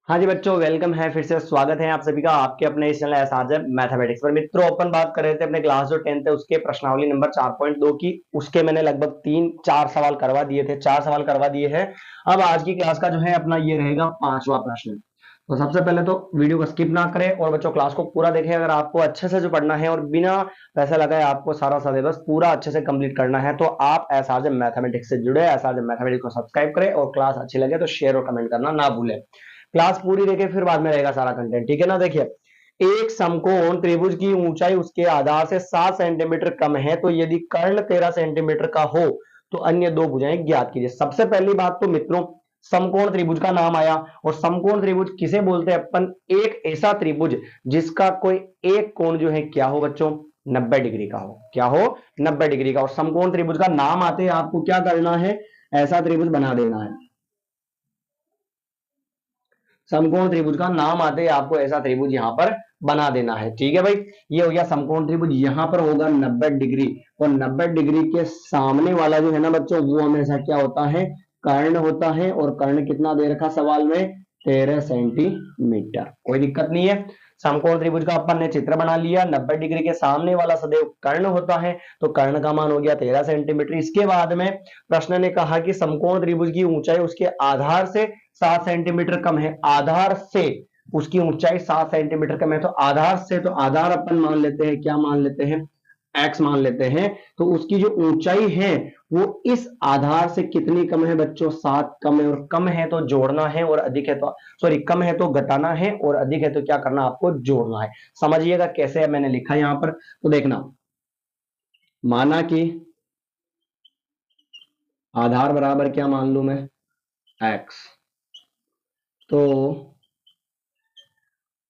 हाँ जी बच्चों, वेलकम है, फिर से स्वागत है आप सभी का आपके अपने इस चैनल एसआरजे मैथमेटिक्स पर। मित्रों, अपन बात कर रहे थे अपने क्लास जो 10th है उसके प्रश्नावली नंबर 4.2 की। उसके मैंने लगभग 3-4 सवाल करवा दिए थे, 4 सवाल करवा दिए हैं। अब आज की क्लास का जो है अपना ये रहेगा 5वां प्रश्न। तो सबसे पहले तो वीडियो को स्किप ना करें और बच्चों क्लास को पूरा देखें। अगर आपको अच्छे से जो पढ़ना है और बिना पैसा लगाए आपको सारा सिलेबस पूरा अच्छे से कंप्लीट करना है, तो आप एसआरजे मैथमेटिक्स से जुड़े, एसआरजे मैथमेटिक्स को सब्सक्राइब करें और क्लास अच्छी लगे तो शेयर और कमेंट करना ना भूलें। क्लास पूरी देखे फिर बाद में रहेगा सारा कंटेंट, ठीक है ना। देखिए, एक समकोण त्रिभुज की ऊंचाई उसके आधार से 7 सेंटीमीटर कम है, तो यदि कर्ण 13 सेंटीमीटर का हो तो अन्य दो भुजाएं ज्ञात कीजिए। सबसे पहली बात तो मित्रों, समकोण त्रिभुज का नाम आया। और समकोण त्रिभुज किसे बोलते हैं अपन? एक ऐसा त्रिभुज जिसका कोई एक कोण जो है क्या हो बच्चों? 90 डिग्री का हो। क्या हो? 90 डिग्री का। और समकोण त्रिभुज का नाम आते ही आपको क्या करना है? ऐसा त्रिभुज बना देना है। समकोण त्रिभुज का नाम आते ही आपको ऐसा त्रिभुज यहां पर बना देना है, ठीक है भाई। ये हो गया समकोण त्रिभुज, यहां पर होगा 90 डिग्री। और 90 डिग्री के सामने वाला जो है ना बच्चों, वो हमेशा क्या होता है? कर्ण होता है। और कर्ण कितना दे रखा सवाल में? 13 सेंटीमीटर। कोई दिक्कत नहीं है। समकोण त्रिभुज का अपन ने चित्र बना लिया। 90 डिग्री के सामने वाला सदैव कर्ण होता है, तो कर्ण का मान हो गया 13 सेंटीमीटर। इसके बाद में प्रश्न ने कहा कि समकोण त्रिभुज की ऊंचाई उसके आधार से 7 सेंटीमीटर कम है। आधार से उसकी ऊंचाई 7 सेंटीमीटर कम है, तो आधार से, तो आधार अपन मान लेते हैं, क्या मान लेते हैं? एक्स मान लेते हैं। तो उसकी जो ऊंचाई है वो इस आधार से कितनी कम है बच्चों? 7 कम है। और कम है तो जोड़ना है, और अधिक है तो, सॉरी, कम है तो घटाना है, और अधिक है तो क्या करना? आपको जोड़ना है। समझिएगा कैसे है, मैंने लिखा यहां पर तो देखना। माना कि आधार बराबर क्या मान लू मैं? एक्स। तो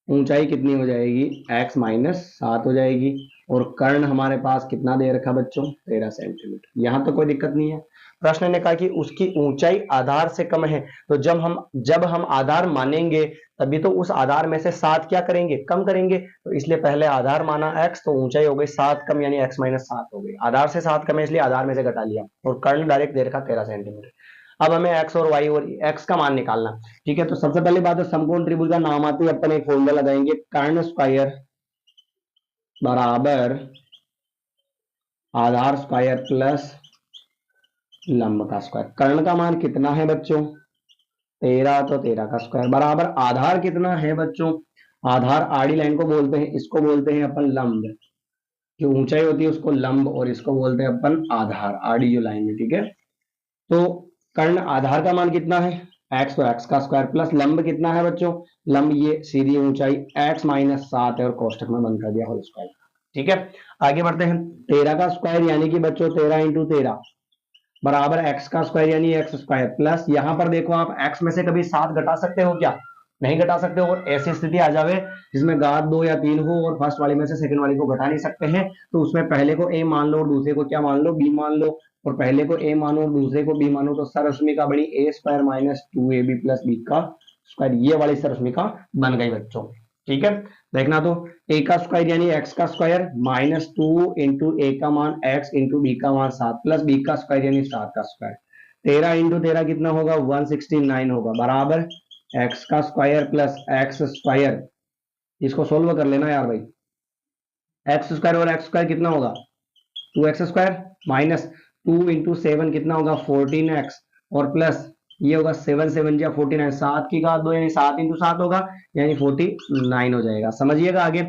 ऊंचाई कितनी हो जाएगी? x माइनस 7 हो जाएगी। और कर्ण हमारे पास कितना दे रखा बच्चों? 13 सेंटीमीटर। यहां तो कोई दिक्कत नहीं है। प्रश्न ने कहा कि उसकी ऊंचाई आधार से कम है, तो जब हम आधार मानेंगे तभी तो उस आधार में से 7 क्या करेंगे? कम करेंगे। तो इसलिए पहले आधार माना x, तो ऊंचाई हो गई 7 कम, यानी x माइनस 7 हो गई। आधार से 7 कम है इसलिए आधार में से घटा लिया, और कर्ण डायरेक्ट दे रखा 13 सेंटीमीटर। अब हमें x और y और x का मान निकालना, ठीक है। तो सबसे पहली बात है, समकोण त्रिभुज का नाम आते ही अपन एक फॉर्मूला लगाएंगे, कर्ण स्क्वायर बराबर आधार स्क्वायर प्लस लंब का स्क्वायर। कर्ण का मान कितना है बच्चों? 13, तो 13 का स्क्वायर बराबर आधार कितना है बच्चों? आधार आड़ी लाइन को बोलते हैं, इसको बोलते हैं अपन लंब। जो ऊंचाई होती है उसको लंब, और इसको बोलते हैं अपन आधार, आड़ी जो लाइन है, ठीक है। तो कर्ण आधार का मान कितना है? एक्स, तो एक्स का स्क्वायर प्लस लंब कितना है बच्चों? लंब ये सीधी ऊंचाई एक्स माइनस 7 है, और कोष्टक में बंद कर दिया होल स्क्वायर, ठीक है। आगे बढ़ते हैं। 13 का स्क्वायर यानी कि बच्चों 13 इंटू 13 बराबर एक्स का स्क्वायर यानी एक्स स्क्वायर प्लस, यहां पर देखो आप एक्स में से कभी 7 घटा सकते हो क्या? नहीं घटा सकते हो। और ऐसी स्थिति आ जावे जिसमें घात 2 या 3 हो और फर्स्ट वाली में से सेकंड वाली को घटा नहीं सकते हैं, तो उसमें पहले को a मान लो और दूसरे को क्या मान लो? b मान लो। और पहले को a मानो और दूसरे को b मानो, तो सरस्मिका बनी a square minus 2ab plus b का स्क्वायर। ये वाली सरस्मिका बन गई बच्चों, ठीक है। देखना तो, a का स्क्वायर यानी x का स्क्वायर माइनस 2 इंटू a का मान x इंटू b का मान 7 प्लस b का स्क्वायर यानी 7 का स्क्वायर। 13 इंटू 13 कितना होगा? 169 होगा बराबर एक्स का स्क्वायर प्लस एक्स स्क्वायर। इसको सोल्व कर लेना यार भाई। एक्स स्क्वायर और एक्स स्क्वायर कितना होगा? 2x स्क्वायर माइनस 2 इंटू 7 कितना होगा? 14x। और प्लस ये होगा 7 7 या 49, 7 की घात 2 यानी 7 इंटू 7 होगा, यानी 49 हो जाएगा। समझिएगा आगे।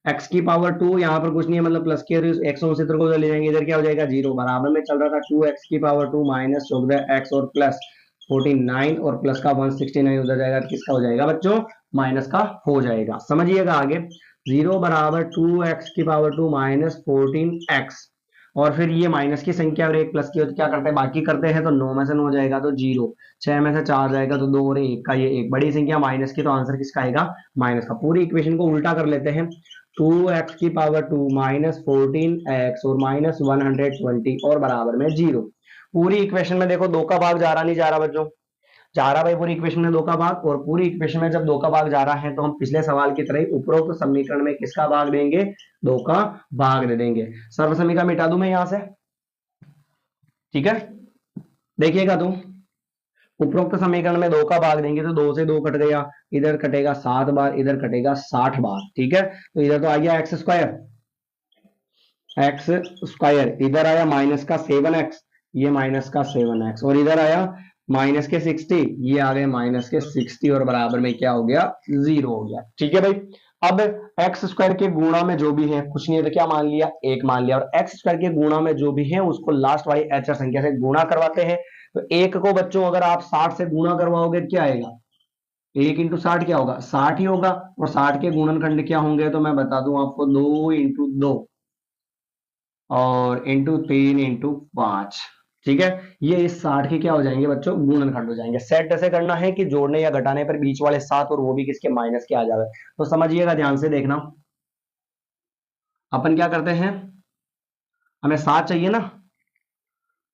x की पावर 2, यहाँ पर कुछ नहीं है, मतलब प्लस की एक्स उस चित्र को ले जाएंगे, इधर क्या हो जाएगा? 0। बराबर में चल रहा था 2x की पावर 2 माइनस x और प्लस 49, और प्लस का 169 उधर जाएगा, किसका हो जाएगा बच्चों? माइनस का हो जाएगा। समझिएगा आगे। 0 बराबर 2x की पावर 2 माइनस 14x, और फिर ये माइनस की संख्या और एक प्लस की होती, क्या करते हैं? बाकी करते हैं, तो 9 में से 9 जाएगा तो 0, 6 में से 4 जाएगा तो 2, और 1 का ये एक बड़ी संख्या माइनस की, तो आंसर किसका आएगा? माइनस का। पूरी इक्वेशन को उल्टा कर लेते हैं। 2x की पावर 2 माइनस 14x और माइनस 120 और बराबर में 0। पूरी इक्वेशन में देखो 2 का भाग जा रहा, नहीं जा रहा बच्चों? जा रहा भाई पूरी इक्वेशन में 2 का भाग। और पूरी इक्वेशन में जब 2 का भाग जा रहा है तो हम पिछले सवाल की तरह ही उपरोक्त समीकरण में किसका भाग देंगे? 2 का भाग दे देंगे। सर्व समीकरण मिटा दूं मैं यहां से, ठीक है। देखिएगा तुम, उपरोक्त समीकरण में 2 का भाग देंगे तो 2 से 2 कट गया, इधर कटेगा 7 बार, इधर कटेगा 60 बार, ठीक है। तो इधर तो आ गया एक्स स्क्वायर, एक्स स्क्वायर, इधर आया माइनस का 7x, ये माइनस का 7x, और इधर आया माइनस के 60, ये आ गए माइनस के 60, और बराबर में क्या हो गया, 0 हो गया, ठीक है भाई। अब एक्स स्क्वायर के गुणा में जो भी है, कुछ नहीं है तो क्या मान लिया, 1 मान लिया, और एक्स स्क्वायर के गुणा में जो भी है उसको लास्ट वाली अचर संख्या से गुणा करवाते हैं। तो 1 को बच्चों अगर आप 60 से गुणा करवाओगे क्या आएगा, 1 × 60 क्या होगा, 60 ही होगा, और 60 के गुणनखंड क्या होंगे, तो मैं बता दूं आपको, 2 × 2 और ×3 × 5, ठीक है। ये इस 60 के क्या हो जाएंगे बच्चों, गुणनखंड हो जाएंगे। सेट ऐसे करना है कि जोड़ने या घटाने पर बीच वाले 7 और वो भी किसके, माइनस के आ जाए। तो समझिएगा, ध्यान से देखना, अपन क्या करते हैं, हमें 7 चाहिए ना,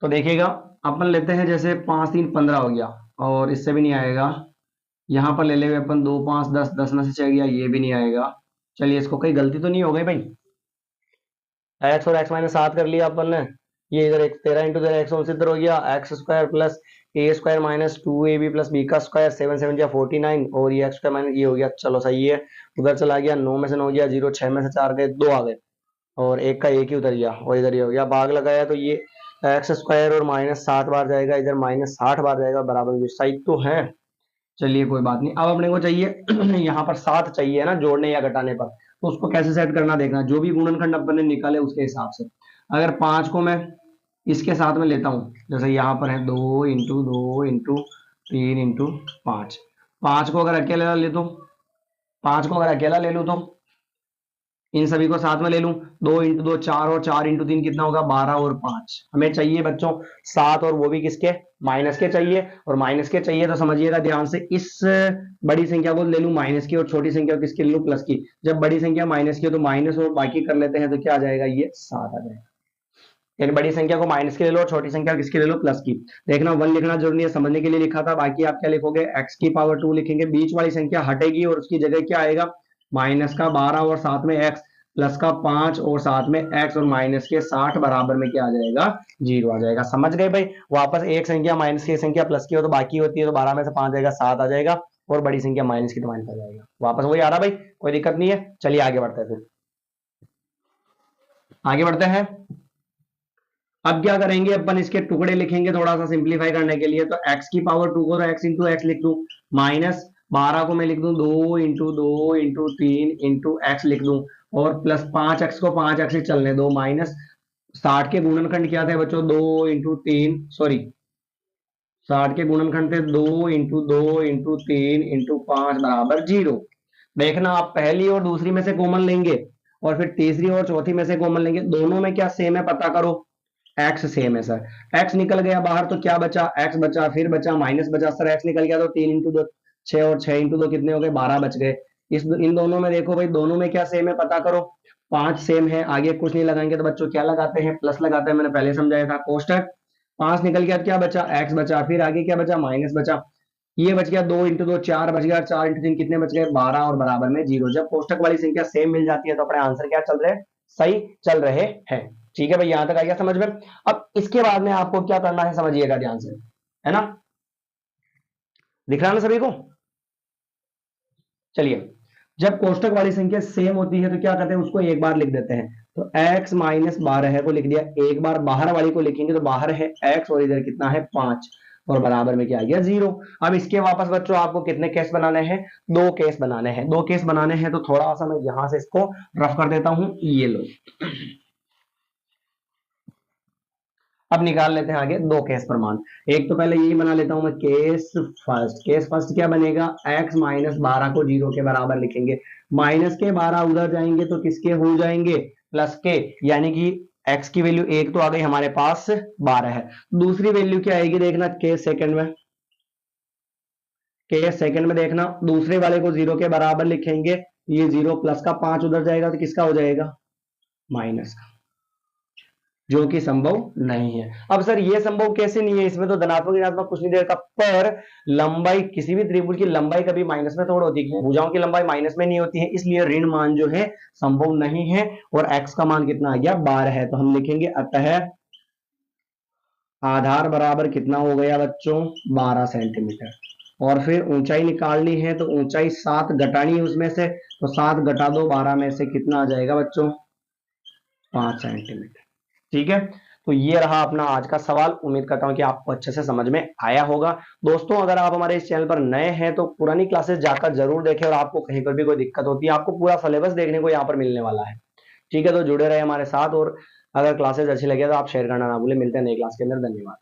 तो देखिएगा अपन लेते हैं जैसे 5 3 15 हो गया, और इससे भी नहीं आएगा, यहां पर ले लेंगे अपन 2 5 10, 10 में से चल गया, ये भी नहीं आएगा। चलिए, इसको कोई गलती तो नहीं हो गई भाई, एक्स और एक्स माइनस 7 कर लिया अपन ने, ये इधर 13 × 13 169 हो गया, x square plus a square minus 2ab plus b का स्क्वायर, 7 7 या 49, और ये एक्स स्क्वायर माइनस ये हो गया, चलो सही है। उधर चला गया, 9 में से 9 गया 0, 6 में से 4 गए 2 आ गए, और एक का एक ही उतर गया, और इधर ये हो गया, भाग लगाया तो ये एक्स स्क्वायर और माइनस 60 बार जाएगा, इधर माइनस 60 बार जाएगा, बराबर सही तो है। चलिए कोई बात नहीं, अब अपने को चाहिए यहाँ पर 7 चाहिए ना, जोड़ने या घटाने पर, तो उसको कैसे सेट करना देखना, जो भी गुणनखंड अपन ने निकाले उसके हिसाब से। अगर 5 को मैं इसके साथ में लेता हूं, जैसे यहाँ पर है 2 × 2 × 3 × 5, 5 को अगर अकेला ले लूं, 5 को अगर अकेला ले लूं तो इन सभी को साथ में ले लूं, 2 × 2 4, और 4 × 3 कितना होगा, 12 और 5। हमें चाहिए बच्चों 7, और वो भी किसके, माइनस के चाहिए, और माइनस के चाहिए तो समझिएगा ध्यान से, इस बड़ी संख्या को ले लूं माइनस की, और छोटी संख्या किसकी ले लूं, प्लस की। जब बड़ी संख्या माइनस की हो तो माइनस और बाकी कर लेते हैं, तो क्या आ जाएगा, ये 7 आ जाएगा। यानी बड़ी संख्या को माइनस के ले लो, और छोटी संख्या किसके ले लो, प्लस की। देखना 1 लिखना जरूरी है, समझने के लिए लिखा था, बाकी आप क्या लिखोगे, x⁻2 लिखेंगे, बीच वाली संख्या हटेगी और उसकी जगह क्या आएगा, माइनस का 12 और साथ में x, प्लस का 5 और साथ में x, और माइनस के 60 बराबर में क्या आ जाएगा, 0 आ जाएगा। समझ गए भाई, वापस एक संख्या माइनस की संख्या प्लस की हो तो बाकी होती है, तो 12 में से 5 जाएगा, 7 आ जाएगा, और बड़ी संख्या माइनस की तो माइनस आ जाएगा, वापस वही आ रहा भाई, कोई दिक्कत नहीं है। चलिए आगे बढ़ते हैं, फिर आगे बढ़ते हैं। अब क्या करेंगे अपन, इसके टुकड़े लिखेंगे थोड़ा सा सिंप्लीफाई करने के लिए, तो x⁻2 को तो x × x लिख दूं, माइनस 12 को मैं लिख दूं 2 × 2 × 3 × x लिख दूं, और प्लस 5x को 5x से चलने दो, माइनस 60 के गुणनखंड क्या थे बच्चों, 2 × 3, सॉरी 60 के गुणनखंड थे 2 × 2 × 3 × 5 बराबर 0। देखना आप पहली और दूसरी में से कॉमन लेंगे, और फिर तीसरी और चौथी में से कॉमन लेंगे, दोनों में क्या सेम है पता करो, x सेम है सर, x निकल गया बाहर तो क्या बचा, x बचा, फिर बचा माइनस बचा, सर x निकल गया तो 3 × 2 6, और 6 × 2 कितने हो गए, 12 बच गए। इन दोनों में देखो भाई, दोनों में क्या सेम है पता करो, 5 सेम है, आगे कुछ नहीं लगाएंगे तो बच्चों क्या लगाते हैं, प्लस लगाते हैं, मैंने पहले समझाया था, कोष्टक 5 निकल गया, क्या बचा, x बचा, फिर आगे क्या बचा, माइनस बचा, ये बच गया 2 × 2 4 बच गया, 4 × 3 कितने बच गए, 12, और बराबर में 0। जब कोष्टक वाली संख्या सेम मिल जाती है तो अपने आंसर क्या चल रहे हैं, सही चल रहे हैं। ठीक है भाई, यहां तक आ गया समझ में। अब इसके बाद में आपको क्या करना है, समझिएगा ध्यान से, है ना, दिख रहा है ना सभी को। चलिए, जब कोष्टक वाली संख्या सेम होती है तो क्या करते हैं, उसको एक बार लिख देते हैं, तो x-12 को लिख दिया, एक बार बाहर वाली को लिखेंगे तो बाहर है x, और इधर कितना है 5, और बराबर में क्या आ गया 0। अब इसके वापस बच्चों आपको कितने केस बनाने हैं, 2 केस बनाने हैं, 2 केस बनाने हैं, तो थोड़ा सा मैं यहां से इसको रफ कर देता हूं, ये लो। अब निकाल लेते हैं आगे 2 केस प्रमाण। एक तो पहले यही बना लेता हूं मैं, केस फर्स्ट। केस फर्स्ट क्या बनेगा, x-12 को 0 के बराबर लिखेंगे, माइनस के 12 उधर जाएंगे तो किसके हो जाएंगे, प्लस के, यानी कि x की वैल्यू 1 तो आ गई हमारे पास, 12 है। दूसरी वैल्यू क्या आएगी देखना, केस सेकंड में, केस सेकंड में देखना, दूसरे वाले को 0 के बराबर लिखेंगे, ये 0 प्लस का 5 उधर जाएगा तो किसका हो जाएगा, माइनस का, जो कि संभव नहीं है। अब सर ये संभव कैसे नहीं है, इसमें तो धनात्मक ऋणात्मक कुछ नहीं दे रखा, पर लंबाई, किसी भी त्रिभुज की लंबाई कभी माइनस में थोड़ा होती है, भुजाओं की लंबाई माइनस में नहीं होती है, इसलिए ऋण मान जो है संभव नहीं है। और x का मान कितना आ गया, 12 है, तो हम लिखेंगे आधार बराबर कितना हो गया बच्चों, 12 सेंटीमीटर। और फिर ऊंचाई निकालनी है, तो ऊंचाई 7 घटानी है उसमें से, तो 7 घटा दो 12 में से, कितना आ जाएगा बच्चों, 5 सेंटीमीटर। ठीक है, तो ये रहा अपना आज का सवाल। उम्मीद करता हूं कि आपको अच्छे से समझ में आया होगा। दोस्तों अगर आप हमारे इस चैनल पर नए हैं तो पुरानी क्लासेस जाकर जरूर देखें, और आपको कहीं पर भी कोई दिक्कत होती है, आपको पूरा सिलेबस देखने को यहाँ पर मिलने वाला है। ठीक है, तो जुड़े रहे हमारे साथ, और अगर क्लासेस अच्छी लगे तो आप शेयर करना ना भूलें। मिलते हैं नई क्लास के अंदर, धन्यवाद।